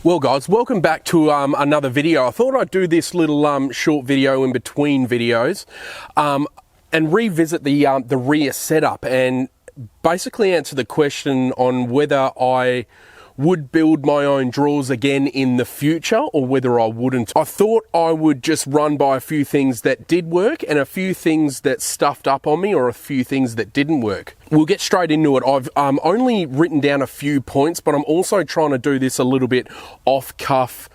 Well guys, welcome back to another video. I thought I'd do this little short video in between videos and revisit the rear setup and basically answer the question on whether I would build my own drawers again in the future or whether I wouldn't. I thought I would just run by a few things that did work and a few things that stuffed up on me or a few things that didn't work. We'll get straight into it. I've only written down a few points, but I'm also trying to do this a little bit off cuff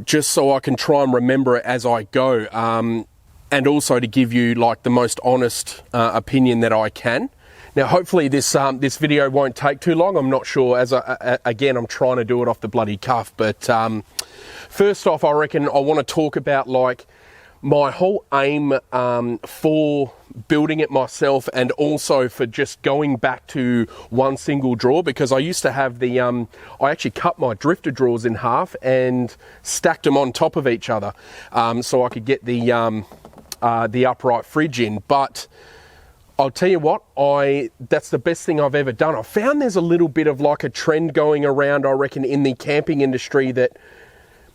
just so I can try and remember it as I go and also to give you like the most honest opinion that I can. Now, hopefully this video won't take too long. I'm not sure, as again, I'm trying to do it off the bloody cuff. But first off, I reckon I want to talk about like my whole aim for building it myself and also for just going back to one single drawer, because I used to have the, I actually cut my drifter drawers in half and stacked them on top of each other so I could get the upright fridge in. But I'll tell you what, that's the best thing I've ever done. I found there's a little bit of like a trend going around, I reckon, in the camping industry that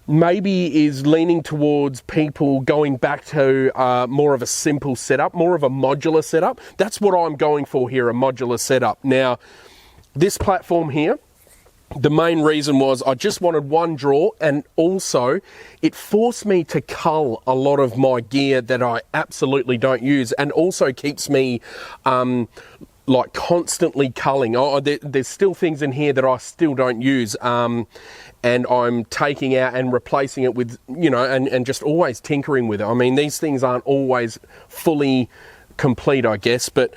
maybe is leaning towards people going back to more of a simple setup, more of a modular setup. That's what I'm going for here, a modular setup. Now, this platform here, the main reason was I just wanted one drawer, and also it forced me to cull a lot of my gear that I absolutely don't use, and also keeps me like constantly culling. There's still things in here that I still don't use, and I'm taking out and replacing it with, you know, and just always tinkering with it. I mean, these things aren't always fully complete, I guess, but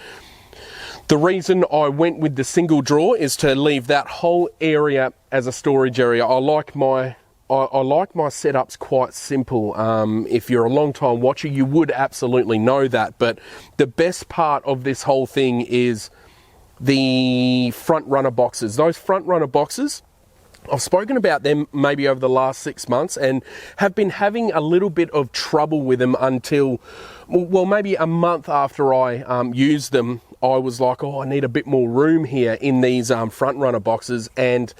the reason I went with the single drawer is to leave that whole area as a storage area. I like my setups quite simple. If you're a long time watcher, you would absolutely know that. But the best part of this whole thing is the front runner boxes. Those front runner boxes, I've spoken about them maybe over the last 6 months and have been having a little bit of trouble with them until, well, maybe a month after I used them. I was like, oh, I need a bit more room here in these front runner boxes, and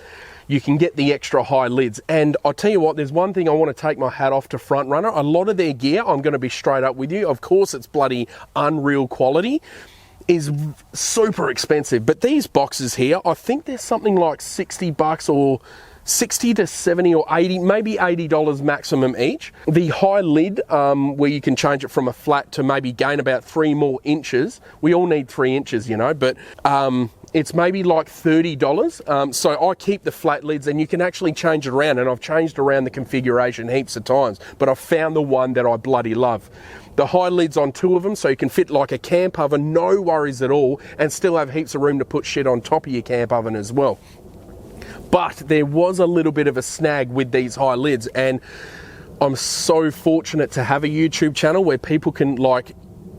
you can get the extra high lids. And I'll tell you what, there's one thing I want to take my hat off to Front Runner. A lot of their gear, I'm going to be straight up with you, of course it's bloody unreal quality, is super expensive. But these boxes here, I think there's something like 60 bucks or 60 to 70 or 80, maybe $80 maximum each. The high lid, where you can change it from a flat to maybe gain about 3 more inches. We all need 3 inches, you know, but it's maybe like $30. So I keep the flat lids, and you can actually change it around, and I've changed around the configuration heaps of times, but I've found the one that I bloody love. The high lid's on 2 of them, so you can fit like a camp oven, no worries at all, and still have heaps of room to put shit on top of your camp oven as well. But there was a little bit of a snag with these high lids, and I'm so fortunate to have a YouTube channel where people can like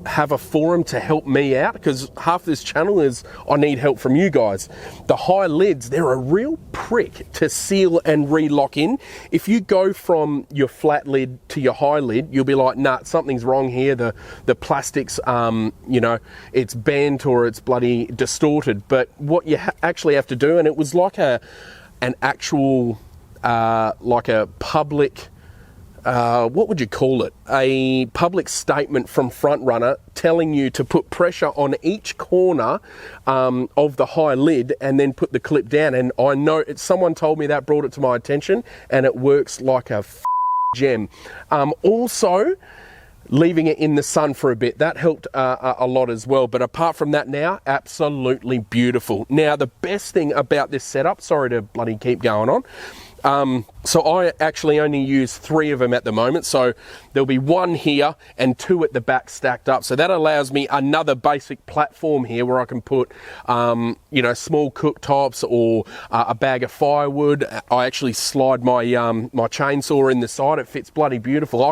have a forum to help me out, because half this channel is I need help from you guys. The high lids, they're a real prick to seal and re-lock in. If you go from your flat lid to your high lid, you'll be like, nah, something's wrong here. The plastic's, you know, it's bent or it's bloody distorted. But what you actually have to do, and it was like an actual, like a public, what would you call it? A public statement from Front Runner telling you to put pressure on each corner of the high lid and then put the clip down. And I know someone told me that, brought it to my attention, and it works like a gem. Also, leaving it in the sun for a bit, that helped a lot as well. But apart from that now, absolutely beautiful. Now, the best thing about this setup, sorry to bloody keep going on, so I actually only use 3 of them at the moment. So there'll be 1 here and 2 at the back stacked up. So that allows me another basic platform here where I can put, you know, small cooktops or a bag of firewood. I actually slide my my chainsaw in the side. It fits bloody beautiful.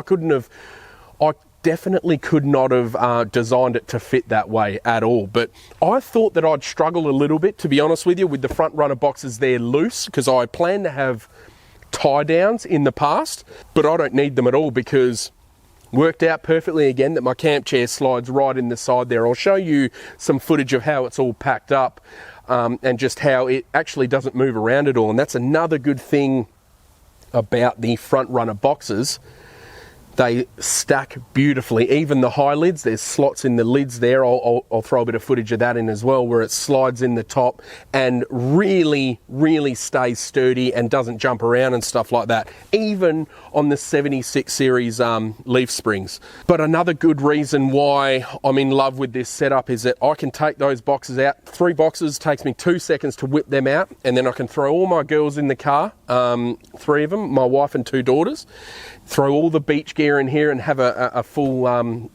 I definitely could not have designed it to fit that way at all. But I thought that I'd struggle a little bit, to be honest with you, with the front runner boxes there loose, because I plan to have tie downs in the past, but I don't need them at all because worked out perfectly again that my camp chair slides right in the side there. I'll show you some footage of how it's all packed up and just how it actually doesn't move around at all. And that's another good thing about the front runner boxes. They stack beautifully. Even the high lids, there's slots in the lids there. I'll throw a bit of footage of that in as well, where it slides in the top and really, really stays sturdy and doesn't jump around and stuff like that, even on the 76 series leaf springs. But another good reason why I'm in love with this setup is that I can take those boxes out. 3 boxes, takes me 2 seconds to whip them out, and then I can throw all my girls in the car, 3 of them, my wife and 2 daughters, throw all the beach gear in here and have a full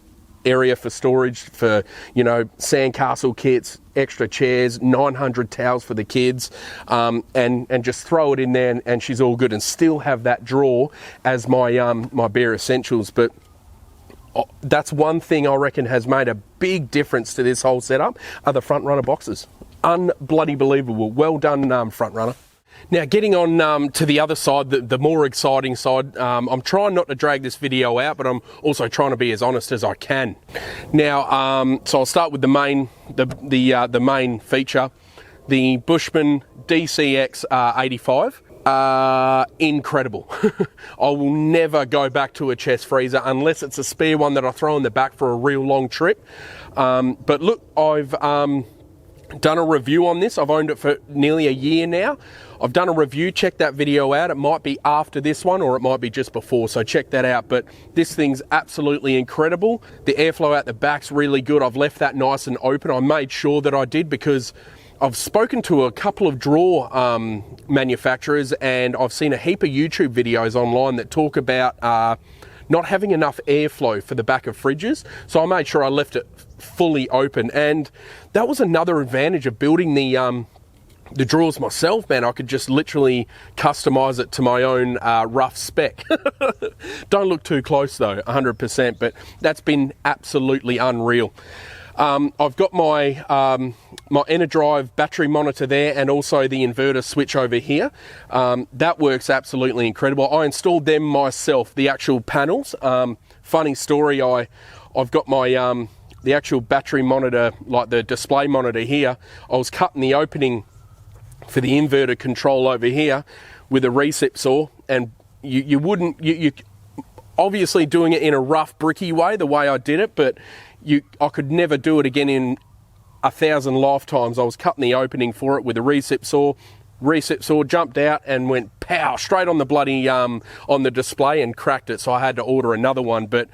area for storage for, you know, sandcastle kits, extra chairs, 900 towels for the kids, and just throw it in there and she's all good, and still have that drawer as my my bare essentials. But that's one thing I reckon has made a big difference to this whole setup, are the front runner boxes. Unbloody believable. Well done, front runner. Now, getting on to the other side, the more exciting side, I'm trying not to drag this video out, but I'm also trying to be as honest as I can. Now, so I'll start with the main feature, the Bushman DCX 85. Incredible. I will never go back to a chest freezer unless it's a spare one that I throw in the back for a real long trip. But look, I've done a review on this. I've owned it for nearly a year now. I've done a review, check that video out. It might be after this one or it might be just before, so check that out. But this thing's absolutely incredible. The airflow out the back's really good. I've left that nice and open. I made sure that I did because I've spoken to a couple of drawer manufacturers, and I've seen a heap of YouTube videos online that talk about not having enough airflow for the back of fridges. So I made sure I left it fully open, and that was another advantage of building the drawers myself, man. I could just literally customize it to my own rough spec. Don't look too close though, 100%, but that's been absolutely unreal. I've got my my EnerDrive battery monitor there, and also the inverter switch over here. That works absolutely incredible. I installed them myself, the actual panels. Funny story, I've got my the actual battery monitor, like the display monitor here. I was cutting the opening for the inverter control over here with a recip saw, and you obviously doing it in a rough bricky way, the way I did it, but I could never do it again in 1,000 lifetimes. I was cutting the opening for it with a recip saw, jumped out and went pow straight on the bloody on the display and cracked it, so I had to order another one. But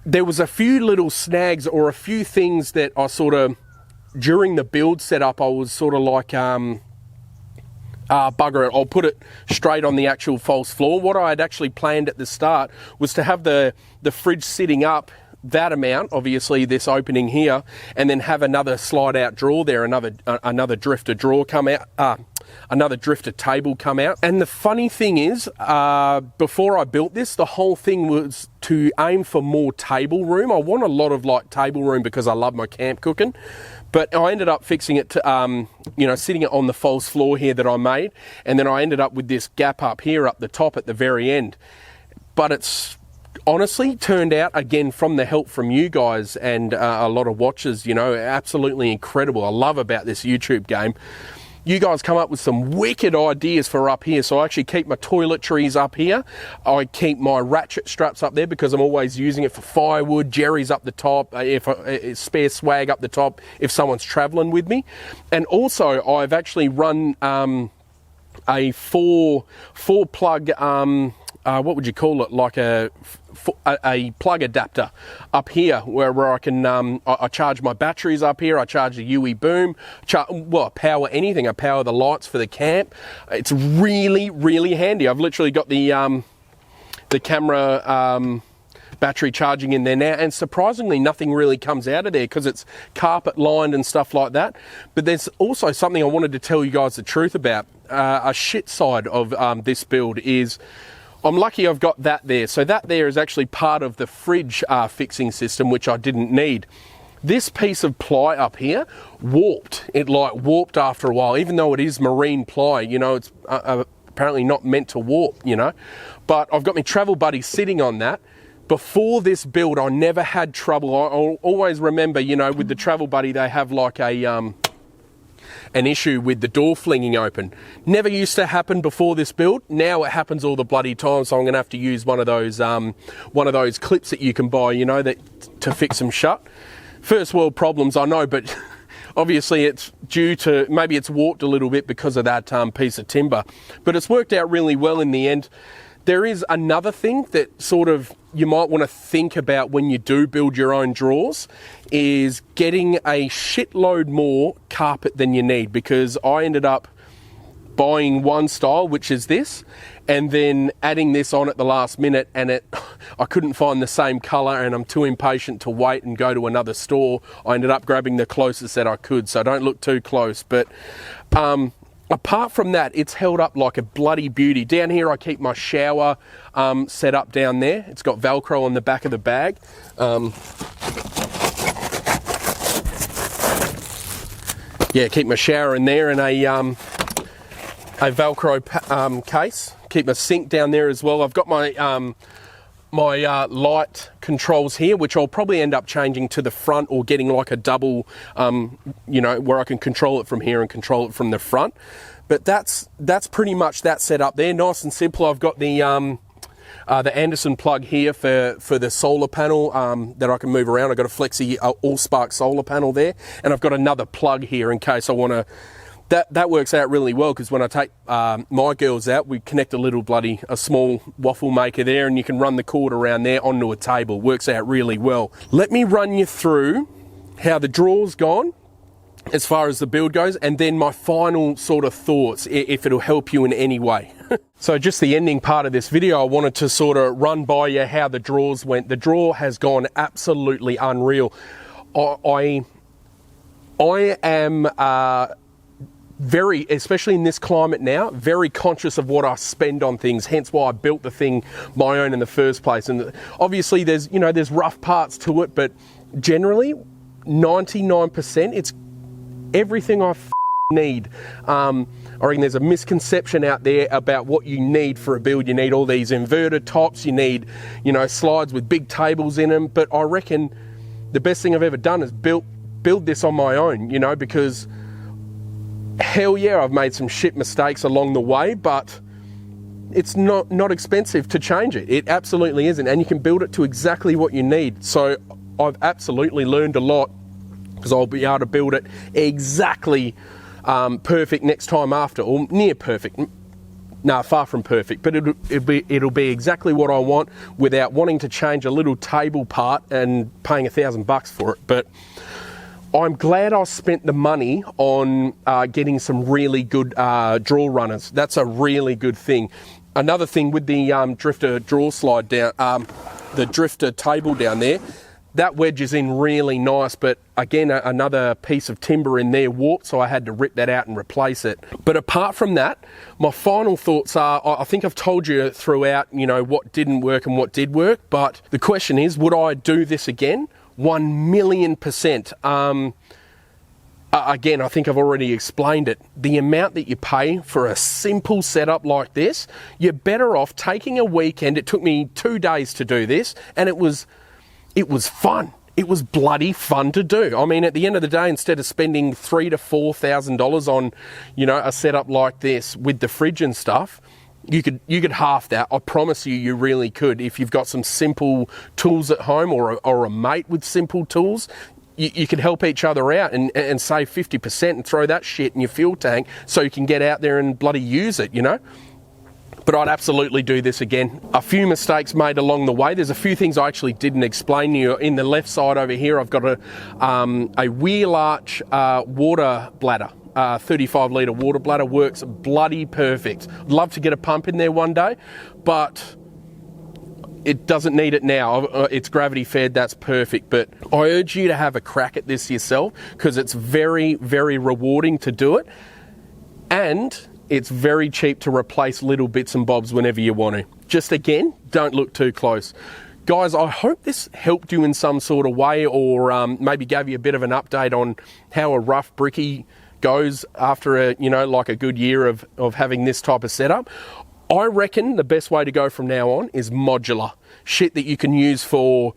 there was a few little snags or a few things that I sort of, during the build setup, I was sort of like bugger it, I'll put it straight on the actual false floor. What I had actually planned at the start was to have the fridge sitting up that amount, obviously this opening here, and then have another slide out drawer there, another drifter drawer come out, another drifter table come out. And the funny thing is, before I built this, the whole thing was to aim for more table room. I want a lot of like table room because I love my camp cooking. But I ended up fixing it to, sitting it on the false floor here that I made. And then I ended up with this gap up here, up the top at the very end. But it's honestly turned out, again, from the help from you guys and a lot of watchers, absolutely incredible. I love about this YouTube game. You guys come up with some wicked ideas for up here. So I actually keep my toiletries up here. I keep my ratchet straps up there because I'm always using it for firewood. Jerry's up the top, spare swag up the top if someone's traveling with me. And also I've actually run a four plug, what would you call it? Like a plug adapter up here where I can I charge my batteries up here. I charge the UE boom, I power anything. I power the lights for the camp. It's really, really handy. I've literally got the camera battery charging in there now, and surprisingly nothing really comes out of there because it's carpet lined and stuff like that. But there's also something I wanted to tell you guys the truth about. A shit side of this build is I'm lucky I've got that there. So that there is actually part of the fridge fixing system, which I didn't need. This piece of ply up here warped. It warped after a while, even though it is marine ply, it's apparently not meant to warp, But I've got my travel buddy sitting on that. Before this build, I never had trouble. I always remember, with the travel buddy, they have like a an issue with the door flinging open. Never used to happen before this build. Now it happens all the bloody time, so I'm going to have to use one of those clips that you can buy, you know, that to fix them shut. First world problems, I know, but obviously it's due to, maybe it's warped a little bit because of that piece of timber, but it's worked out really well in the end. There is another thing that sort of you might want to think about when you do build your own drawers, is getting a shitload more carpet than you need, because I ended up buying one style, which is this, and then adding this on at the last minute, and I couldn't find the same color, and I'm too impatient to wait and go to another store. I ended up grabbing the closest that I could, so don't look too close. But apart from that, it's held up like a bloody beauty. Down here I keep my shower set up down there. It's got Velcro on the back of the bag. Yeah, keep my shower in there, and a Velcro case. Keep my sink down there as well. I've got my my light controls here, which I'll probably end up changing to the front, or getting like a double, you know, where I can control it from here and control it from the front. But that's pretty much that setup there. Nice and simple. I've got the Anderson plug here for the solar panel that I can move around. I've got a Flexi all-spark solar panel there, and I've got another plug here in case I want to. That works out really well, because when I take my girls out, we connect a small waffle maker there, and you can run the cord around there onto a table. Works out really well. Let me run you through how the drawer's gone as far as the build goes, and then my final sort of thoughts, if it'll help you in any way. So just the ending part of this video, I wanted to sort of run by you how the drawers went. The drawer has gone absolutely unreal. I am very, especially in this climate now, very conscious of what I spend on things, hence why I built the thing my own in the first place. And obviously there's, you know, there's rough parts to it, but generally 99% it's everything I need. I reckon there's a misconception out there about what you need for a build. You need all these inverted tops, you need, you know, slides with big tables in them, but I reckon the best thing I've ever done is build this on my own, you know, because hell yeah, I've made some shit mistakes along the way, but it's not expensive to change it. It absolutely isn't, and you can build it to exactly what you need. So I've absolutely learned a lot, because I'll be able to build it exactly perfect next time after, or near perfect. No, far from perfect, but it'll be exactly what I want, without wanting to change a little table part and paying $1,000 for it. But I'm glad I spent the money on getting some really good drawer runners. That's a really good thing. Another thing with the drifter drawer slide down, the drifter table down there, that wedge is in really nice, but again, another piece of timber in there warped, so I had to rip that out and replace it. But apart from that, my final thoughts are, I think I've told you throughout, you know, what didn't work and what did work, but the question is, would I do this again? 1,000,000%. Again, I think I've already explained it. The amount that you pay for a simple setup like this, you're better off taking a weekend. It took me 2 days to do this, and it was fun. It was bloody fun to do. I mean, at the end of the day, instead of spending $3,000 to $4,000 on, you know, a setup like this with the fridge and stuff, you could half that. I promise you really could. If you've got some simple tools at home, or a mate with simple tools, you could help each other out and save 50% and throw that shit in your fuel tank, so you can get out there and bloody use it, you know? But I'd absolutely do this again. A few mistakes made along the way. There's a few things I actually didn't explain to you. In the left side over here, I've got a wheel arch water bladder. 35 litre water bladder, works bloody perfect. Love to get a pump in there one day, but it doesn't need it now. It's gravity fed, that's perfect. But I urge you to have a crack at this yourself, because it's very, very rewarding to do it. And it's very cheap to replace little bits and bobs whenever you want to. Just again, don't look too close. Guys, I hope this helped you in some sort of way, or maybe gave you a bit of an update on how a rough brickie goes after like a good year of having this type of setup. I reckon the best way to go from now on is modular. Shit that you can use for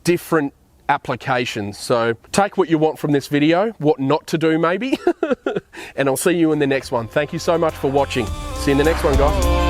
different applications. So take what you want from this video, what not to do maybe, and I'll see you in the next one. Thank you so much for watching. See you in the next one, guys.